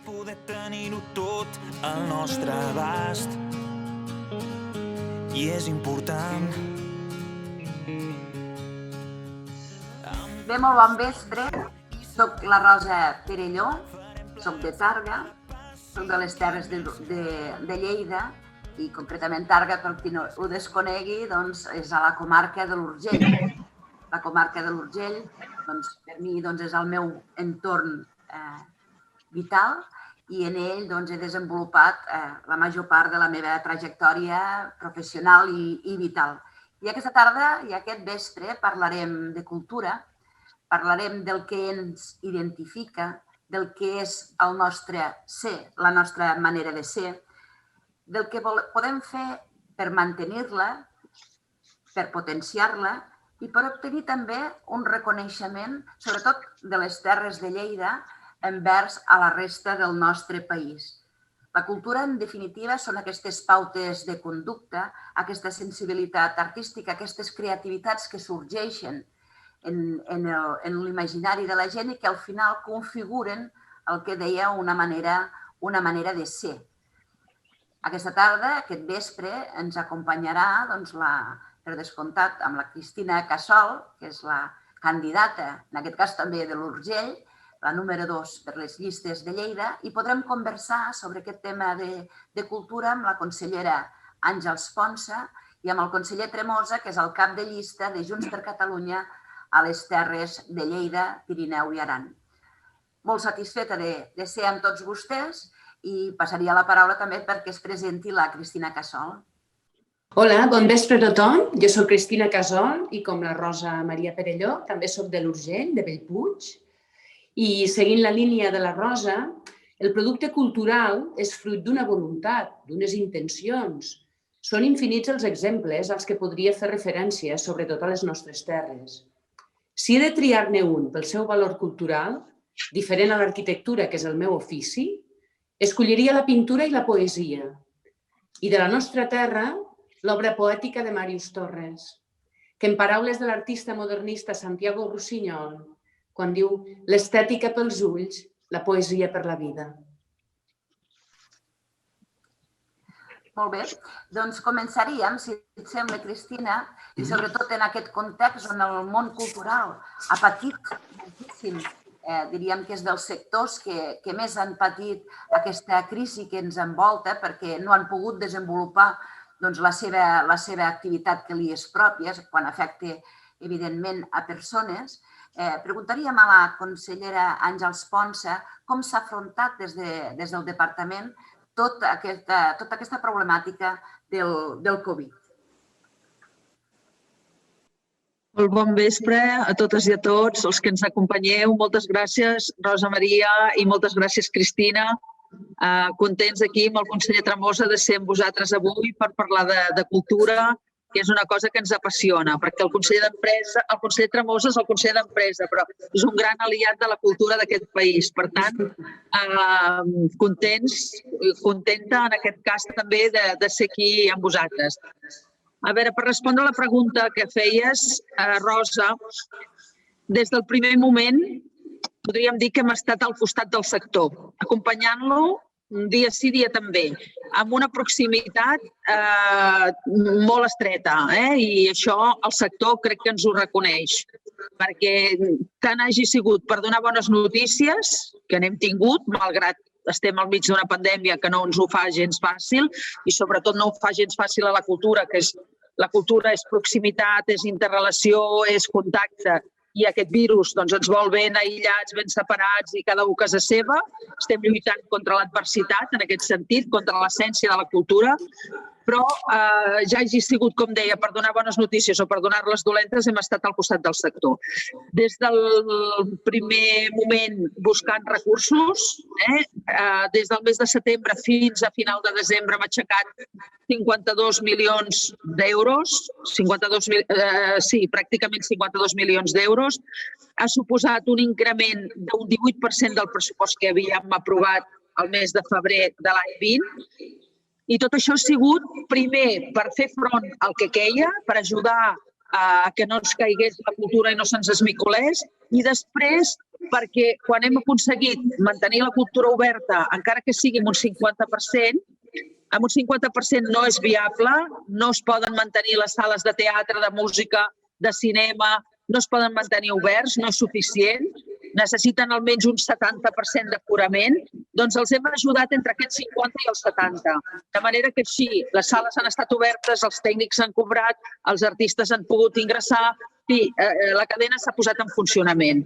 poder tenir-ho tot al nostre abast. I és important. Bé, molt bon vespre. Soc la Rosa Perelló, soc de Tàrrega, soc de les Terres de Lleida i concretament Tàrrega, per qui no ho desconegui, doncs és a la comarca de l'Urgell. La comarca de l'Urgell, doncs, per mi és el meu entorn vital i en ell doncs, he desenvolupat la major part de la meva trajectòria professional i vital. I aquesta tarda i aquest vespre parlarem de cultura, parlarem del que ens identifica, del que és el nostre ser, la nostra manera de ser, del que podem fer per mantenir-la, per potenciar-la i per obtenir també un reconeixement, sobretot de les Terres de Lleida, envers a la resta del nostre país. La cultura, en definitiva, són aquestes pautes de conducta, aquesta sensibilitat artística, aquestes creativitats que sorgeixen en l'imaginari de la gent i que al final configuren el que deia una manera de ser. Aquesta tarda, aquest vespre, ens acompanyarà, per descomptat, amb la Cristina Casol, que és la candidata, en aquest cas també de l'Urgell, la número 2 per les llistes de Lleida, i podrem conversar sobre aquest tema de cultura amb la consellera Àngels Ponsa i amb el conseller Tremosa, que és el cap de llista de Junts per Catalunya a les Terres de Lleida, Pirineu i Aran. Molt satisfeta de ser amb tots vostès i passaria la paraula també perquè es presenti la Cristina Casol. Hola, bon vespre a tothom. Jo soc Cristina Casol i com la Rosa Maria Perelló també soc de l'Urgell, de Bellpuig. I seguint la línia de la Rosa, el producte cultural és fruit d'una voluntat, d'unes intencions. Són infinits els exemples als que podria fer referència, sobretot a les nostres terres. Si he de triar-ne un pel seu valor cultural, diferent a l'arquitectura, que és el meu ofici, escolliria la pintura i la poesia. I de la nostra terra, l'obra poètica de Màrius Torres, que en paraules de l'artista modernista Santiago Rusiñol, quan diu l'estètica pels ulls, la poesia per la vida. Molt bé, doncs començaríem, si et sembla, Cristina, i sobretot en aquest context on el món cultural ha patit moltíssim, diríem que és dels sectors que més han patit aquesta crisi que ens envolta perquè no han pogut desenvolupar la seva activitat que li és pròpia, quan afecta, evidentment, a persones. Preguntaríem a la consellera Àngels Ponsa com s'ha afrontat des del departament tota aquesta problemàtica del Covid. Molt bon vespre a totes i a tots els que ens acompanyeu. Moltes gràcies, Rosa Maria, i moltes gràcies, Cristina. Contents aquí amb el conseller Tremosa de ser amb vosaltres avui per parlar de cultura, que és una cosa que ens apassiona, perquè el conseller Tremosa és el conseller d'Empresa, però és un gran aliat de la cultura d'aquest país. Per tant, contenta en aquest cas també de ser aquí amb vosaltres. A veure, per respondre a la pregunta que feies, Rosa, des del primer moment podríem dir que hem estat al costat del sector, acompanyant-lo dia sí, dia també, amb una proximitat molt estreta, i això el sector crec que ens ho reconeix, perquè tant hagi sigut per donar bones notícies, que n'hem tingut, malgrat estem al mig d'una pandèmia que no ens ho fa gens fàcil i sobretot no ho fa gens fàcil a la cultura, que la cultura és proximitat, és interrelació, és contacte. I aquest virus ens vol ben aïllats, ben separats i cada un a casa seva. Estem lluitant contra l'adversitat, en aquest sentit, contra l'essència de la cultura, però ja hagi sigut, com deia, per donar bones notícies o per donar-les dolentes, hem estat al costat del sector. Des del primer moment buscant recursos, des del mes de setembre fins a final de desembre hem aixecat 52 milions d'euros, pràcticament 52 milions d'euros. Ha suposat un increment d'un 18% del pressupost que havíem aprovat el mes de febrer de l'any 20. I tot això ha sigut, primer, per fer front al que queia, per ajudar a que no ens caigués la cultura i no se'ns esmicolés, i després perquè quan hem aconseguit mantenir la cultura oberta, encara que sigui amb un 50%, amb un 50% no és viable, no es poden mantenir les sales de teatre, de música, de cinema, no es poden mantenir oberts, no és suficient, necessiten almenys un 70% d'aforament, doncs els hem ajudat entre aquests 50 i els 70. De manera que així les sales han estat obertes, els tècnics han cobrat, els artistes han pogut ingressar, i la cadena s'ha posat en funcionament.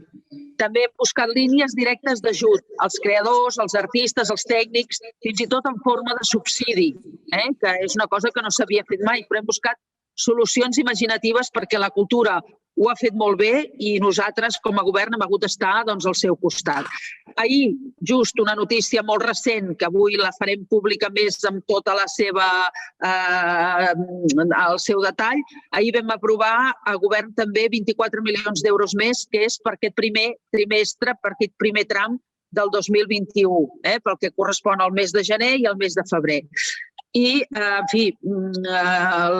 També hem buscat línies directes d'ajut als creadors, als artistes, als tècnics, fins i tot en forma de subsidi, que és una cosa que no s'havia fet mai, però hem buscat solucions imaginatives perquè la cultura ho ha fet molt bé i nosaltres, com a govern, hem hagut d'estar al seu costat. Ahir, just una notícia molt recent, que avui la farem pública més amb tota la seva, el seu detall, ahir vam aprovar a govern també 24 milions d'euros més, que és per aquest primer trimestre, per aquest primer tram del 2021, pel que correspon al mes de gener i al mes de febrer. I, en fi,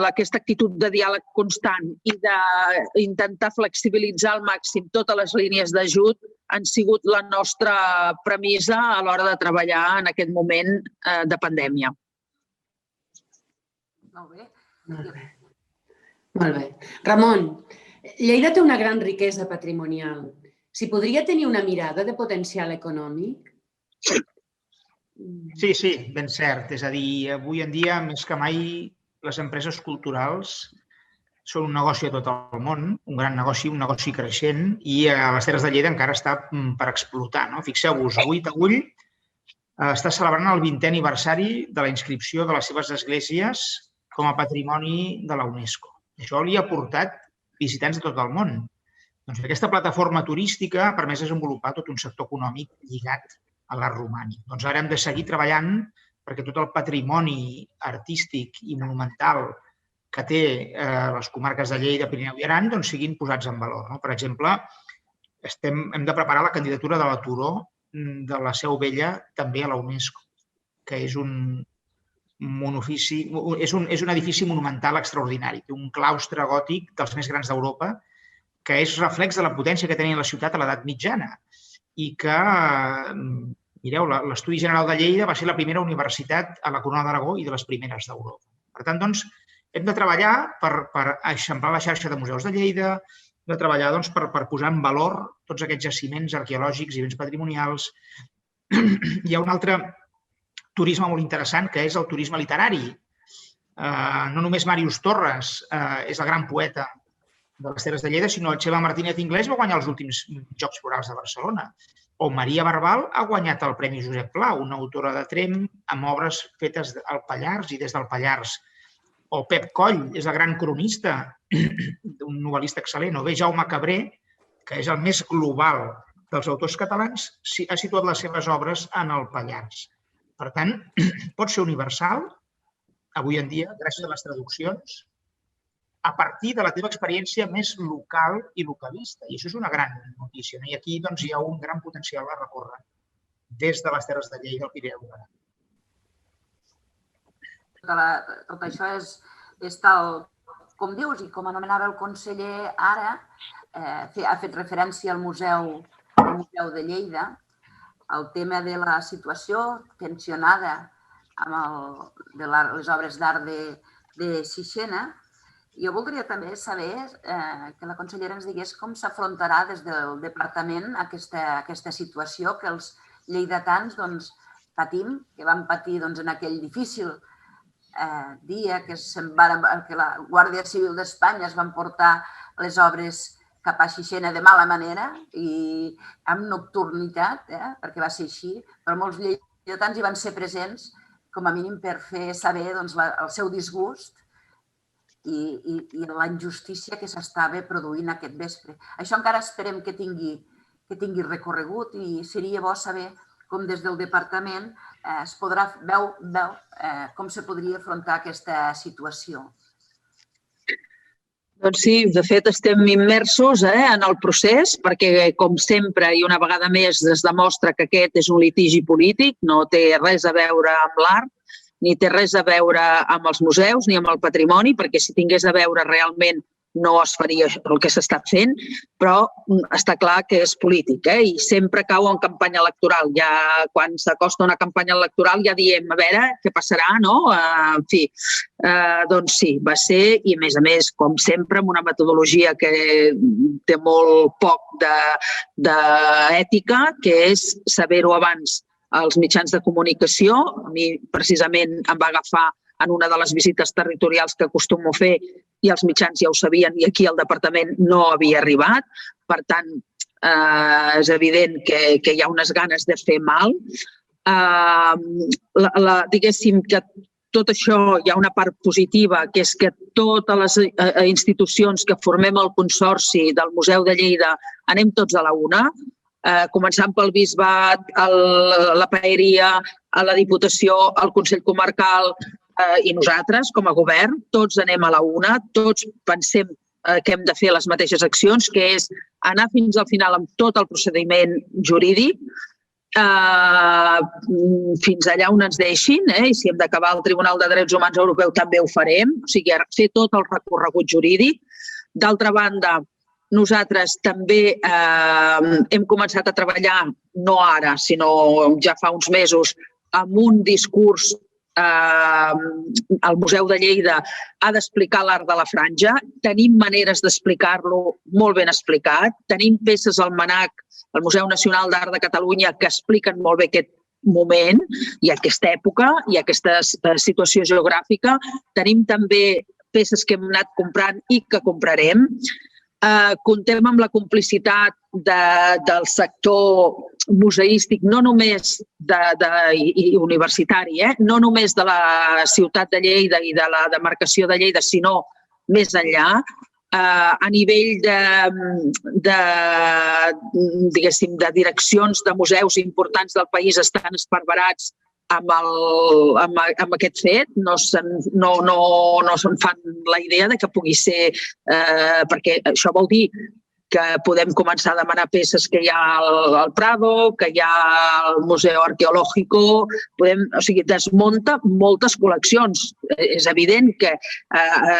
aquesta actitud de diàleg constant i d'intentar flexibilitzar al màxim totes les línies d'ajut han sigut la nostra premissa a l'hora de treballar en aquest moment de pandèmia. Molt bé. Molt bé. Ramon, Lleida té una gran riquesa patrimonial. S'hi podria tenir una mirada de potencial econòmic? Sí, ben cert. És a dir, avui en dia, més que mai, les empreses culturals són un negoci a tot el món, un gran negoci, un negoci creixent, i a les Terres de Lleida encara està per explotar. Fixeu-vos, avui Taüll està celebrant el 20è aniversari de la inscripció de les seves esglésies com a patrimoni de la UNESCO. Això li ha portat visitants de tot el món. Doncs aquesta plataforma turística ha permès desenvolupar tot un sector econòmic lligat a l'art romànic. Doncs ara hem de seguir treballant perquè tot el patrimoni artístic i monumental que té les comarques de Lleida, Pirineu i Aran siguin posats en valor. Per exemple, hem de preparar la candidatura de la Turó de la Seu Vella també a la UNESCO, que és un edifici monumental extraordinari. Té un claustre gòtic dels més grans d'Europa que és reflex de la potència que tenia la ciutat a l'edat mitjana i que, mireu, l'Estudi General de Lleida va ser la primera universitat a la Corona d'Aragó i de les primeres d'Europa. Per tant, doncs, hem de treballar per eixamplar la xarxa de museus de Lleida, hem de treballar per posar en valor tots aquests jaciments arqueològics i béns patrimonials. Hi ha un altre turisme molt interessant, que és el turisme literari. No només Màrius Torres és el gran poeta de les Terres de Lleida, sinó Txema Martínez Inglés va guanyar els últims Jocs Florals de Barcelona. O Maria Barbal ha guanyat el Premi Josep Pla, una autora de Tremp amb obres fetes al Pallars i des del Pallars. O Pep Coll és el gran cronista, un novel·lista excel·lent. O bé Jaume Cabré, que és el més global dels autors catalans, ha situat les seves obres en el Pallars. Per tant, pot ser universal, avui en dia, gràcies a les traduccions, a partir de la teva experiència més local i localista. I això és una gran notícia. I aquí hi ha un gran potencial a recórrer des de les Terres de Lleida al Pirineu. Tot això és tal com dius i com anomenava el conseller ara, ha fet referència al Museu de Lleida, el tema de la situació tensionada amb les obres d'art de Sixena. Jo voldria també saber que la consellera ens digués com s'afrontarà des del departament aquesta situació que els lleidatans patim, que vam patir en aquell difícil dia que la Guàrdia Civil d'Espanya es van portar les obres cap a Sixena de mala manera i amb nocturnitat, perquè va ser així, però molts lleidatans hi van ser presents com a mínim per fer saber el seu disgust i la injustícia que s'estava produint aquest vespre. Això encara esperem que tingui recorregut i seria bo saber com des del departament es podrà veure com se podria afrontar aquesta situació. Doncs sí, de fet estem immersos en el procés perquè, com sempre, i una vegada més es demostra que aquest és un litigi polític, no té res a veure amb l'art, ni té res a veure amb els museus ni amb el patrimoni, perquè si tingués a veure realment no es faria el que s'ha estat fent, però està clar que és polític, i sempre cau en campanya electoral. Ja quan s'acosta una campanya electoral ja diem, a veure, què passarà, no? En fi, doncs sí, va ser, i a més, com sempre, amb una metodologia que té molt poc d'ètica, que és saber-ho abans als mitjans de comunicació. A mi, precisament, em va agafar en una de les visites territorials que acostumo a fer i els mitjans ja ho sabien i aquí el departament no havia arribat. Per tant, és evident que hi ha unes ganes de fer mal. Diguéssim que tot això hi ha una part positiva, que és que totes les institucions que formem el Consorci del Museu de Lleida anem tots a la una, començant pel Bisbat, la Paeria, la Diputació, el Consell Comarcal i nosaltres, com a govern, tots anem a la una, tots pensem que hem de fer les mateixes accions, que és anar fins al final amb tot el procediment jurídic, fins allà on ens deixin, i si hem d'acabar al Tribunal de Drets Humans Europeu també ho farem, o sigui, fer tot el recorregut jurídic. D'altra banda, nosaltres també hem començat a treballar, no ara, sinó ja fa uns mesos, amb un discurs. El Museu de Lleida ha d'explicar l'art de la franja. Tenim maneres d'explicar-lo molt ben explicat. Tenim peces al MNAC, el Museu Nacional d'Art de Catalunya, que expliquen molt bé aquest moment i aquesta època i aquesta situació geogràfica. Tenim també peces que hem anat comprant i que comprarem. Comptem amb la complicitat del sector museístic, no només universitari, no només de la ciutat de Lleida i de la demarcació de Lleida, sinó més enllà. A nivell de direccions de museus importants del país estan esparverats amb aquest fet, no se'n fan la idea de que pugui ser, perquè això vol dir que podem començar a demanar peces que hi ha al Prado, que hi ha al Museu Arqueológico, o sigui, desmunta moltes col·leccions. És evident que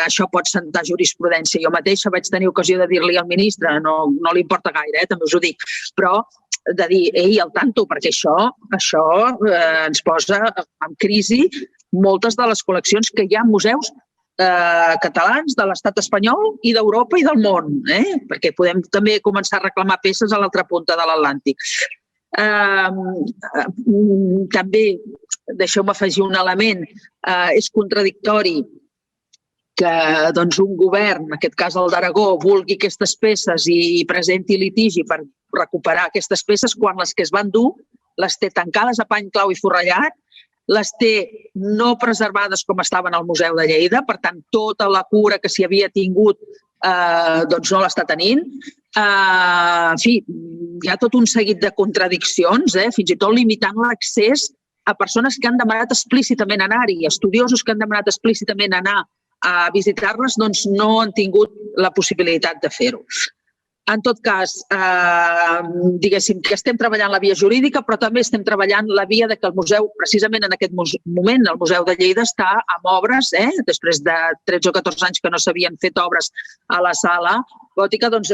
això pot sentar jurisprudència. Jo mateixa vaig tenir ocasió de dir-li al ministre, no li importa gaire, també us ho dic, però de dir, ei, al tanto, perquè això ens posa en crisi moltes de les col·leccions que hi ha en museus catalans de l'estat espanyol i d'Europa i del món, perquè podem també començar a reclamar peces a l'altra punta de l'Atlàntic. També, deixeu-me afegir un element, és contradictori que un govern, en aquest cas el d'Aragó, vulgui aquestes peces i presenti litigi per recuperar aquestes peces quan les que es van dur les té tancades a pany clau i forrellat, les té no preservades com estaven al Museu de Lleida, per tant, tota la cura que s'hi havia tingut no l'està tenint. En fi, hi ha tot un seguit de contradiccions, fins i tot limitant l'accés a persones que han demanat explícitament anar-hi, estudiosos que han demanat explícitament anar a visitar-les, doncs no han tingut la possibilitat de fer-ho. En tot cas, diguéssim que estem treballant la via jurídica, però també estem treballant la via que el museu, precisament en aquest moment, el Museu de Lleida està amb obres, després de 13 o 14 anys que no s'havien fet obres a la sala gòtica, doncs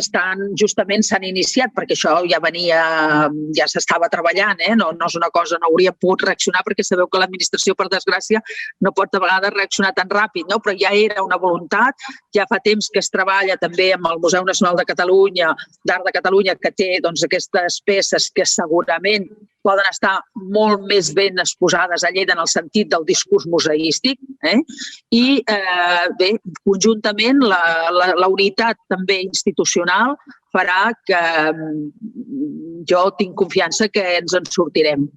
justament s'han iniciat, perquè això ja s'estava treballant, no és una cosa, no hauria pogut reaccionar, perquè sabeu que l'administració, per desgràcia, no pot a vegades reaccionar tan ràpid, però ja era una voluntat, ja fa temps que es treballa també amb el Museu Nacional de Catalunya, d'Art de Catalunya, que té aquestes peces que segurament poden estar molt més ben exposades a Lleida en el sentit del discurs museístic. I bé, conjuntament la unitat també institucional farà que jo tinc confiança que ens en sortirem.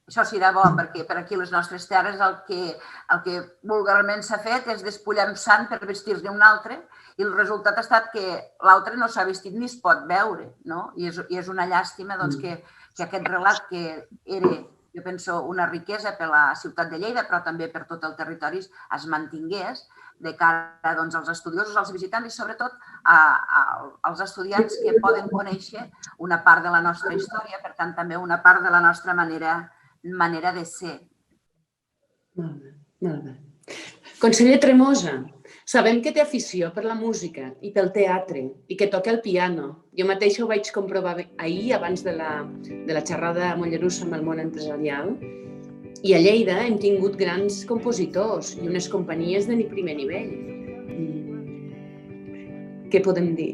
Això serà bo, perquè per aquí a les nostres terres el que vulgarment s'ha fet és despullar un sant per vestir-ne un altre i el resultat ha estat que l'altre no s'ha vestit ni es pot veure. I és una llàstima que aquest relat, que era, jo penso, una riquesa per la ciutat de Lleida, però també per tot el territori, es mantingués de cara als estudiosos, als visitants i sobretot als estudiants que poden conèixer una part de la nostra història, per tant també una part de la nostra manera de ser. Molt bé, molt bé. Conseller Tremosa, sabem que té afició per la música i pel teatre i que toca el piano. Jo mateixa ho vaig comprovar ahir abans de la xerrada a Mollerussa amb el món empresarial. I a Lleida hem tingut grans compositors i unes companyies de primer nivell. Què podem dir?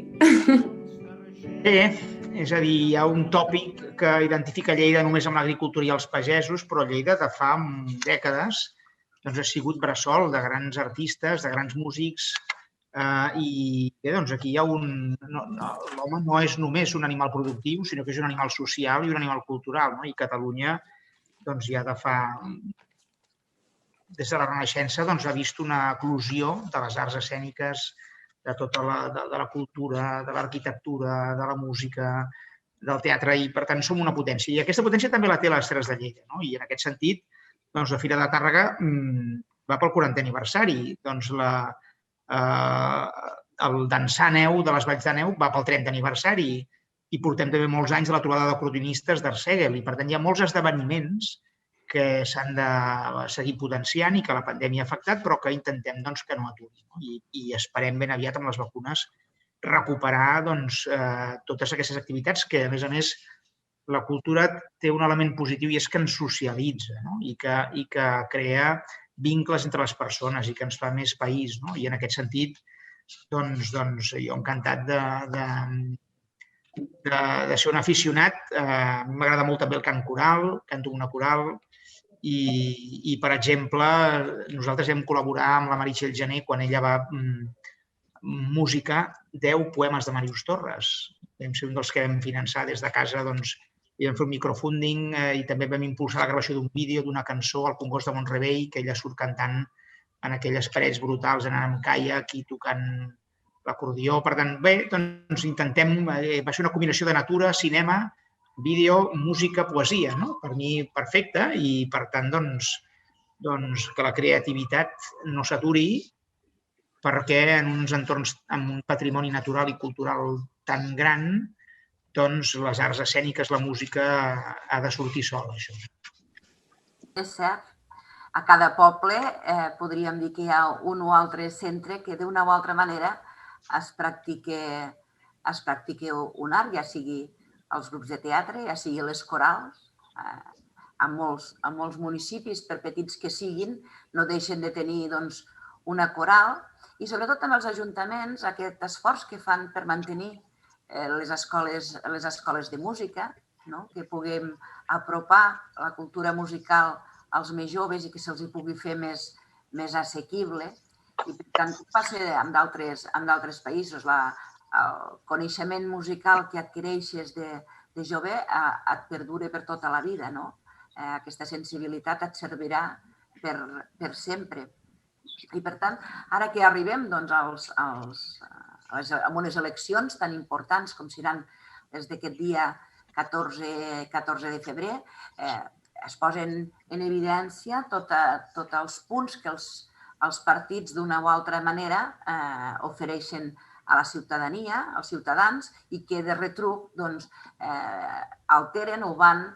Bé, és a dir, hi ha un tòpic que identifica Lleida només amb l'agricultura i els pagesos, però Lleida de fa dècades ha sigut bressol de grans artistes, de grans músics, i bé, doncs aquí hi ha l'home no és només un animal productiu, sinó que és un animal social i un animal cultural, i Catalunya ja de fa, des de la Renaixença, ha vist una eclosió de les arts escèniques, de tota la cultura, de l'arquitectura, de la música, del teatre, i per tant som una potència. I aquesta potència també la té les Terres de Lleida, i en aquest sentit la Fira de Tàrrega va pel 40è aniversari, el dansar neu de les Valls de Neu va pel 30è aniversari i portem també molts anys de la trobada d'acordeonistes d'Arsèguel i per tant hi ha molts esdeveniments que s'han de seguir potenciant i que la pandèmia ha afectat però que intentem que no aturin i esperem ben aviat amb les vacunes recuperar totes aquestes activitats que a més la cultura té un element positiu i és que ens socialitza i que crea vincles entre les persones i que ens fa més país. I en aquest sentit, jo encantat de ser un aficionat. M'agrada molt també el cant coral, canto una coral i, per exemple, nosaltres vam col·laborar amb la Meritxell Gené quan ella va música 10 poemes de Màrius Torres. Vam ser un dels que vam finançar des de casa, i vam fer un microfunding i també vam impulsar la gravació d'un vídeo d'una cançó al Congost de Mont-rebei que ella surt cantant en aquelles parets brutals, anant amb caiac i tocant l'acordió. Per tant, bé, intentem... Va ser una combinació de natura, cinema, vídeo, música, poesia. Per mi, perfecte. I, per tant, que la creativitat no s'aturi perquè en uns entorns amb un patrimoni natural i cultural tan gran les arts escèniques, la música ha de sortir sola, això. És cert. A cada poble podríem dir que hi ha un o altre centre que d'una o altra manera es practica un art, ja sigui els grups de teatre, ja sigui les corals. A molts municipis, per petits que siguin, no deixen de tenir una coral i sobretot amb els ajuntaments aquest esforç que fan per mantenir les escoles de música, que puguem apropar la cultura musical als més joves i que se'ls pugui fer més assequible. I per tant, passa amb d'altres països. El coneixement musical que adquireixes de jove et perdura per tota la vida. Aquesta sensibilitat et servirà per sempre. I per tant, ara que arribem a unes eleccions tan importants com seran les d'aquest dia 14 de febrer, es posen en evidència tots els punts que els partits d'una o altra manera ofereixen a la ciutadania, als ciutadans, i que de retruc alteren o van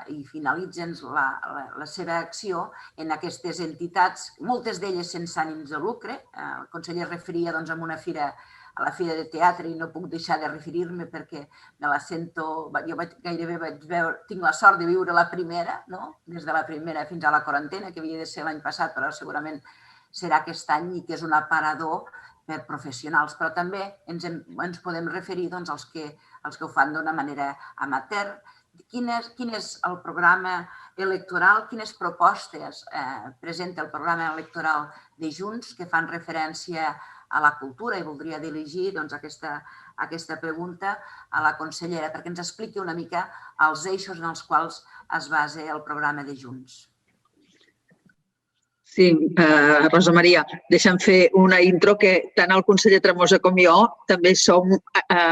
i finalitzen la seva acció en aquestes entitats, moltes d'elles sense ànims de lucre. El conseller es referia a una fira, a la Fira de Teatre, i no puc deixar de referir-me perquè me la sento... Jo gairebé tinc la sort de viure la primera, des de la primera fins a la quarantena, que havia de ser l'any passat, però segurament serà aquest any i que és un aparador per professionals. Però també ens podem referir als que ho fan d'una manera amateur. Quin és el programa electoral, quines propostes presenta el programa electoral de Junts que fan referència a la cultura, i voldria dirigir aquesta pregunta a la consellera perquè ens expliqui una mica els eixos en els quals es basa el programa de Junts. Sí, Rosa Maria, deixa'm fer una intro que tant el conseller Tremosa com jo també som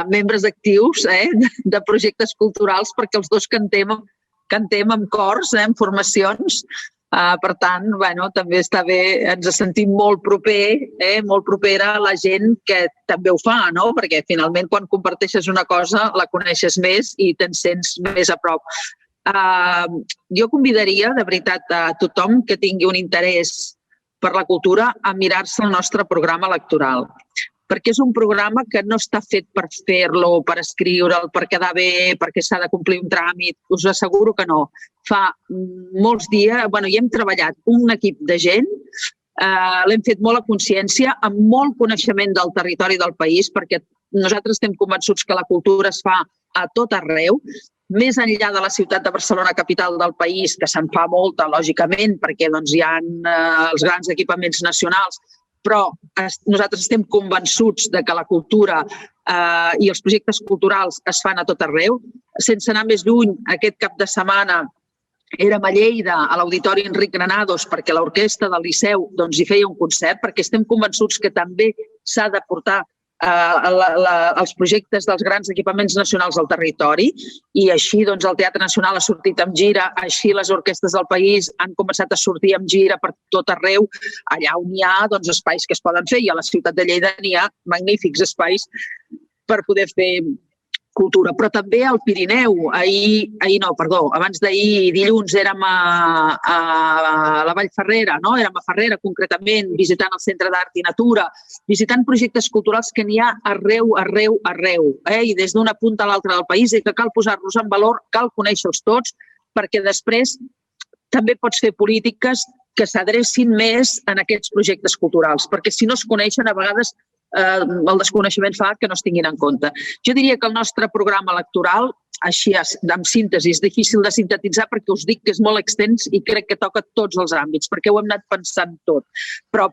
membres actius de projectes culturals perquè els dos cantem en cors, en formacions. Per tant, també està bé, ens sentim molt propera a la gent que també ho fa, perquè finalment quan comparteixes una cosa la coneixes més i te'n sents més a prop. Jo convidaria, de veritat, a tothom que tingui un interès per la cultura a mirar-se el nostre programa electoral. Perquè és un programa que no està fet per fer-lo, per escriure'l, per quedar bé, perquè s'ha de complir un tràmit. Us asseguro que no. Fa molts dies, hi hem treballat un equip de gent, l'hem fet molt a consciència, amb molt coneixement del territori del país, perquè nosaltres estem convençuts que la cultura es fa a tot arreu, més enllà de la ciutat de Barcelona, capital del país, que se'n fa molta, lògicament, perquè hi ha els grans equipaments nacionals, però nosaltres estem convençuts que la cultura i els projectes culturals es fan a tot arreu. Sense anar més lluny, aquest cap de setmana érem a Lleida, a l'Auditori Enric Granados, perquè l'orquestra del Liceu hi feia un concert, perquè estem convençuts que també s'ha de portar els projectes dels grans equipaments nacionals al territori i així el Teatre Nacional ha sortit amb gira, així les orquestres del país han començat a sortir amb gira per tot arreu, allà on hi ha espais que es poden fer i a la ciutat de Lleida n'hi ha magnífics espais per poder fer cultura, però també al Pirineu. Abans d'ahir, dilluns, érem a la Vallferrera, érem a Ferrera concretament, visitant el Centre d'Art i Natura, visitant projectes culturals que n'hi ha arreu, i des d'una punta a l'altra del país i que cal posar-los en valor, cal conèixer-los tots, perquè després també pots fer polítiques que s'adrecin més en aquests projectes culturals, perquè si no es coneixen, a vegades el desconeixement fa que no es tinguin en compte. Jo diria que el nostre programa electoral, així en síntesi, és difícil de sintetitzar perquè us dic que és molt extens i crec que toca tots els àmbits, perquè ho hem anat pensant tot. Però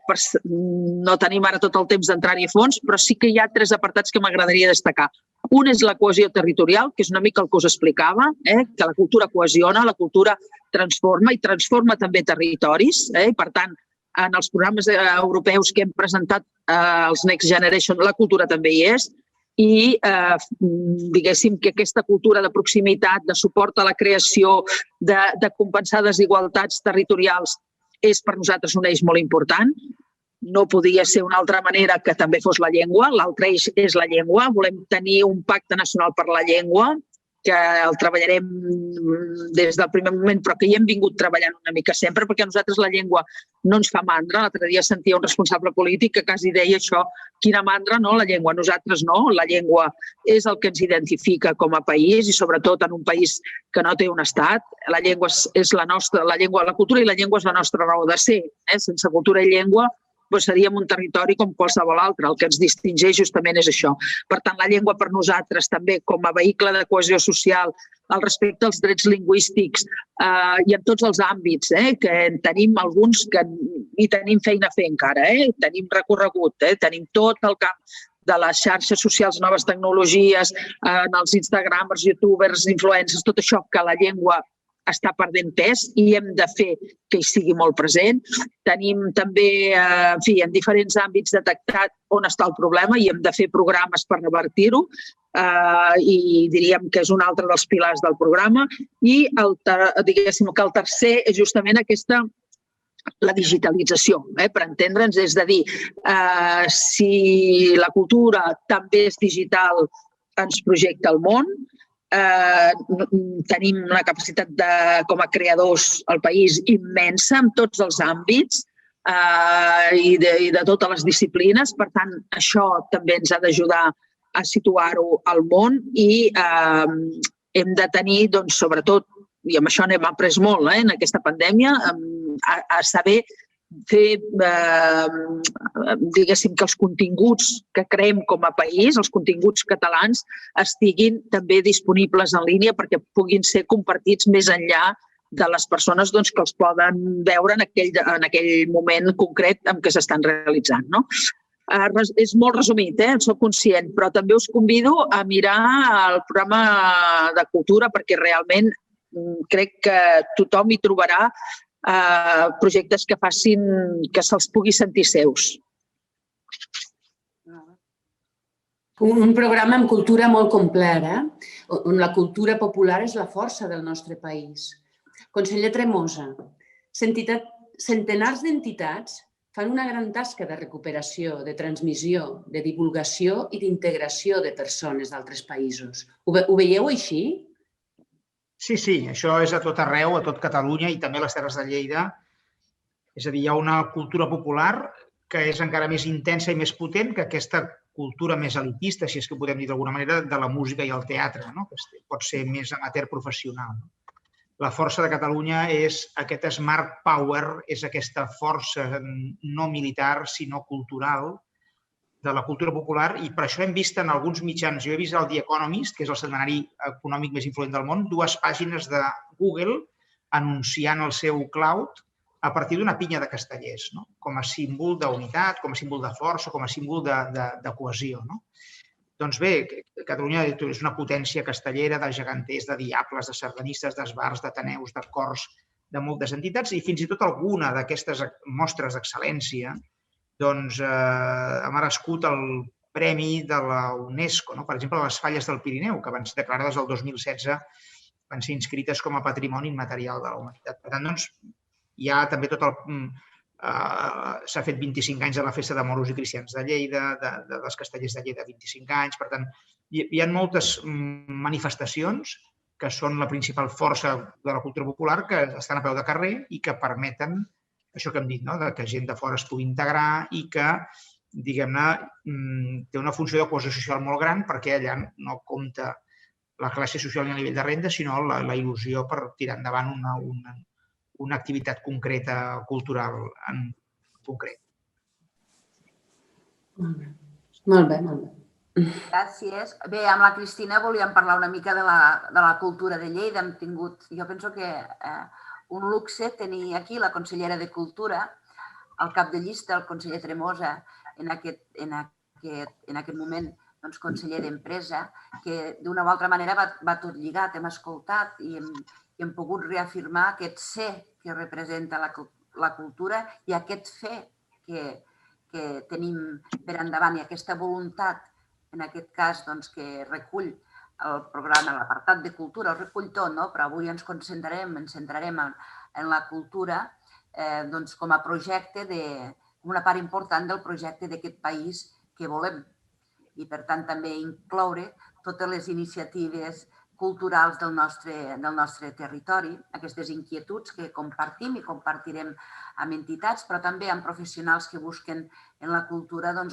no tenim ara tot el temps d'entrar-hi a fons, però sí que hi ha 3 apartats que m'agradaria destacar. Un és la cohesió territorial, que és una mica el que us explicava, que la cultura cohesiona, la cultura transforma i transforma també territoris. Per tant, en els programes europeus que hem presentat, els Next Generation, la cultura també hi és i diguéssim que aquesta cultura de proximitat, de suport a la creació, de compensar desigualtats territorials és per nosaltres un eix molt important. No podia ser una altra manera que també fos la llengua. L'altre eix és la llengua. Volem tenir un pacte nacional per la llengua, que el treballarem des del primer moment, però que hi hem vingut treballant una mica sempre, perquè a nosaltres la llengua no ens fa mandra. L'altre dia sentia un responsable polític que quasi deia això, quina mandra, no? La llengua. Nosaltres no. La llengua és el que ens identifica com a país i sobretot en un país que no té un estat. La llengua és la nostra, la cultura i la llengua és la nostra raó de ser. Sense cultura i llengua seríem un territori com qualsevol altre. El que ens distingeix justament és això. Per tant, la llengua per nosaltres també com a vehicle de cohesió social, el respecte als drets lingüístics i en tots els àmbits, que en tenim alguns que hi tenim feina a fer encara, tenim recorregut, tenim tot el camp de les xarxes socials, noves tecnologies, en els Instagramers, youtubers, influencers, tot això que la llengua està perdent pes i hem de fer que hi sigui molt present. Tenim també, en diferents àmbits detectat on està el problema i hem de fer programes per revertir-ho i diríem que és un altre dels pilars del programa. I diguéssim que el tercer és justament la digitalització, per entendre'ns, és a dir, si la cultura també és digital, ens projecta el món. Tenim una capacitat com a creadors al país immensa en tots els àmbits i de totes les disciplines. Per tant, això també ens ha d'ajudar a situar-ho al món i hem de tenir, sobretot, i amb això n'hem après molt en aquesta pandèmia, a saber fer, diguéssim, que els continguts que creem com a país, els continguts catalans, estiguin també disponibles en línia perquè puguin ser compartits més enllà de les persones que els poden veure en aquell moment concret en què s'estan realitzant. És molt resumit, en soc conscient, però també us convido a mirar el programa de cultura perquè realment crec que tothom hi trobarà projectes que facin que se'ls pugui sentir seus. Un programa amb cultura molt complet, on la cultura popular és la força del nostre país. Conseller Tremosa, centenars d'entitats fan una gran tasca de recuperació, de transmissió, de divulgació i d'integració de persones d'altres països. Ho veieu així? Sí, això és a tot arreu, a tot Catalunya i també a les Terres de Lleida. És a dir, hi ha una cultura popular que és encara més intensa i més potent que aquesta cultura més elitista, si és que podem dir d'alguna manera, de la música i el teatre, que pot ser més amateur professional. La força de Catalunya és aquest smart power, és aquesta força no militar, sinó cultural, de la cultura popular, i per això hem vist en alguns mitjans, jo he vist el The Economist, que és el setmanari econòmic més influent del món, 2 pàgines de Google anunciant el seu cloud a partir d'una pinya de castellers, com a símbol d'unitat, com a símbol de força, com a símbol de cohesió. Doncs bé, Catalunya és una potència castellera de geganters, de diables, de sardanistes, d'esbars, d'ateneus, de cors, de moltes entitats, i fins i tot alguna d'aquestes mostres d'excel·lència ha merescut el premi de la UNESCO. Per exemple, les falles del Pirineu, que van ser declarades el 2016, van ser inscrites com a patrimoni immaterial de la humanitat. Per tant, hi ha també tot el... S'ha fet 25 anys de la Festa de Moros i Cristians de Lleida, dels Castellers de Lleida 25 anys. Per tant, hi ha moltes manifestacions que són la principal força de la cultura popular, que estan a peu de carrer i que permeten això que hem dit, que gent de fora es pugui integrar i que, diguem-ne, té una funció de cohesió social molt gran, perquè allà no compta la classe social ni a nivell de renda, sinó la il·lusió per tirar endavant una activitat concreta, cultural en concret. Molt bé, molt bé. Gràcies. Bé, amb la Cristina volíem parlar una mica de la cultura de Lleida. Hem tingut, jo penso que un luxe tenir aquí la consellera de Cultura, el cap de llista, el conseller Tremosa, en aquest moment conseller d'Empresa, que d'una o altra manera va tot lligat, hem escoltat i hem pogut reafirmar aquest ser que representa la cultura i aquest fer que tenim per endavant i aquesta voluntat, en aquest cas, que recull el programa, l'apartat de cultura, el recull tot, però avui ens centrarem en la cultura com a projecte, com una part important del projecte d'aquest país que volem. I, per tant, també incloure totes les iniciatives culturals del nostre territori, aquestes inquietuds que compartim i compartirem amb entitats, però també amb professionals que busquen en la cultura el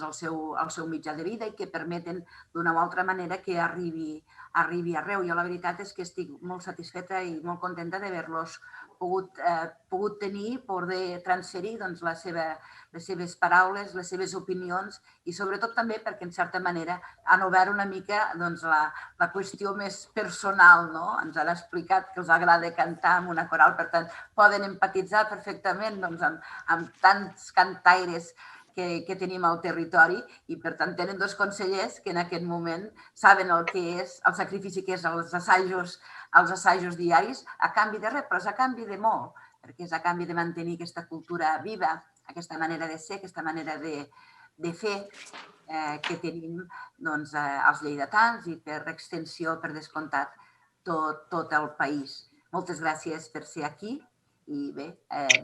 seu mitjà de vida i que permeten d'una o altra manera que arribi arreu. Jo la veritat és que estic molt satisfeta i molt contenta d'haver-los pogut tenir, poder transferir les seves paraules, les seves opinions i sobretot també perquè, en certa manera, han obert una mica la qüestió més personal. Ens han explicat que els agrada cantar amb una coral, per tant, poden empatitzar perfectament amb tants cantaires que tenim al territori i, per tant, tenen 2 consellers que en aquest moment saben el que és el sacrifici que és els assajos diaris a canvi de res, però és a canvi de molt, perquè és a canvi de mantenir aquesta cultura viva, aquesta manera de ser, aquesta manera de fer que tenim els lleidatans i per extensió, per descomptat, tot el país. Moltes gràcies per ser aquí i bé,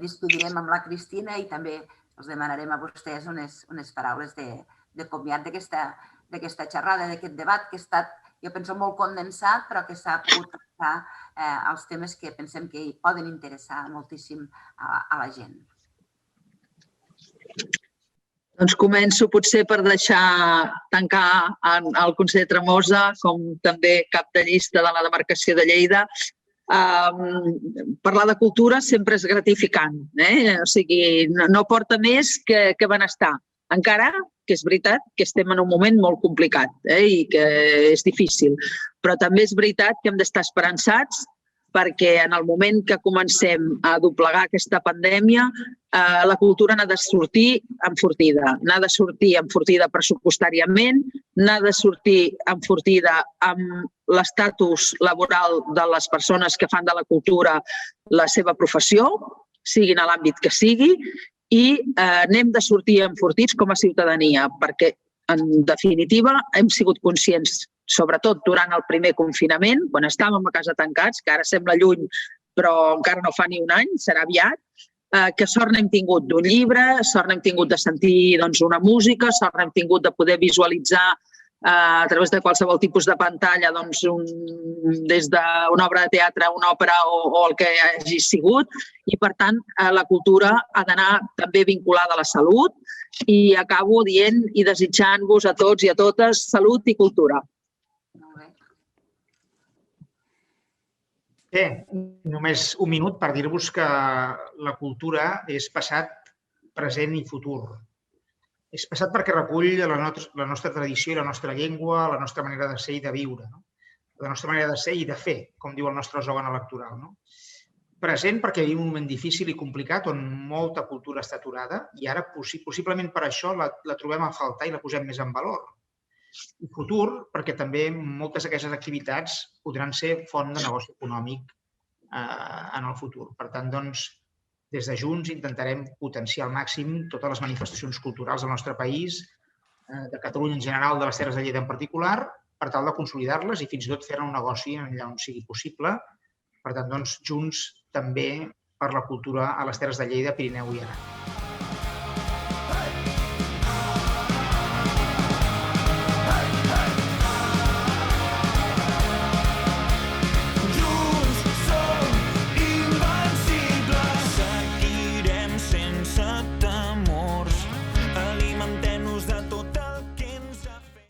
despedirem amb la Cristina i també els demanarem a vostès unes paraules de comiat d'aquesta xerrada, d'aquest debat que ha estat, jo penso, molt condensat, però que s'ha pogut tractar els temes que pensem que hi poden interessar moltíssim a la gent. Doncs començo potser per deixar tancar el conseller Tremosa com també cap de llista de la demarcació de Lleida. Parlar de cultura sempre és gratificant, o sigui, no porta més que benestar, encara que és veritat que estem en un moment molt complicat i que és difícil, però també és veritat que hem d'estar esperançats perquè en el moment que comencem a doblegar aquesta pandèmia, la cultura n'ha de sortir enfortida. N'ha de sortir enfortida pressupostàriament, n'ha de sortir enfortida amb l'estatus laboral de les persones que fan de la cultura la seva professió, siguin a l'àmbit que sigui, i n'hem de sortir enfortits com a ciutadania, perquè, en definitiva, hem sigut conscients, sobretot durant el primer confinament, quan estàvem a casa tancats, que ara sembla lluny, però encara no fa ni un any, serà aviat, que sort n'hem tingut d'un llibre, sort n'hem tingut de sentir una música, sort n'hem tingut de poder visualitzar a través de qualsevol tipus de pantalla, doncs, des d'una obra de teatre, una òpera o el que hagi sigut. I, per tant, la cultura ha d'anar també vinculada a la salut. I acabo dient i desitjant-vos a tots i a totes salut i cultura. Bé, només un minut per dir-vos que la cultura és passat, present i futur. És passat perquè recull la nostra tradició i la nostra llengua, la nostra manera de ser i de viure, la nostra manera de ser i de fer, com diu el nostre eslògan electoral. Present perquè vivim un moment difícil i complicat on molta cultura està aturada i ara possiblement per això la trobem a faltar i la posem més en valor. I futur perquè també moltes d'aquestes activitats podran ser font de negoci econòmic en el futur. Per tant, doncs, des de Junts intentarem potenciar al màxim totes les manifestacions culturals del nostre país, de Catalunya en general, de les Terres de Lleida en particular, per tal de consolidar-les i fins i tot fer-ne un negoci allà on sigui possible. Per tant, doncs, Junts també per la cultura a les Terres de Lleida, Pirineu i Aran.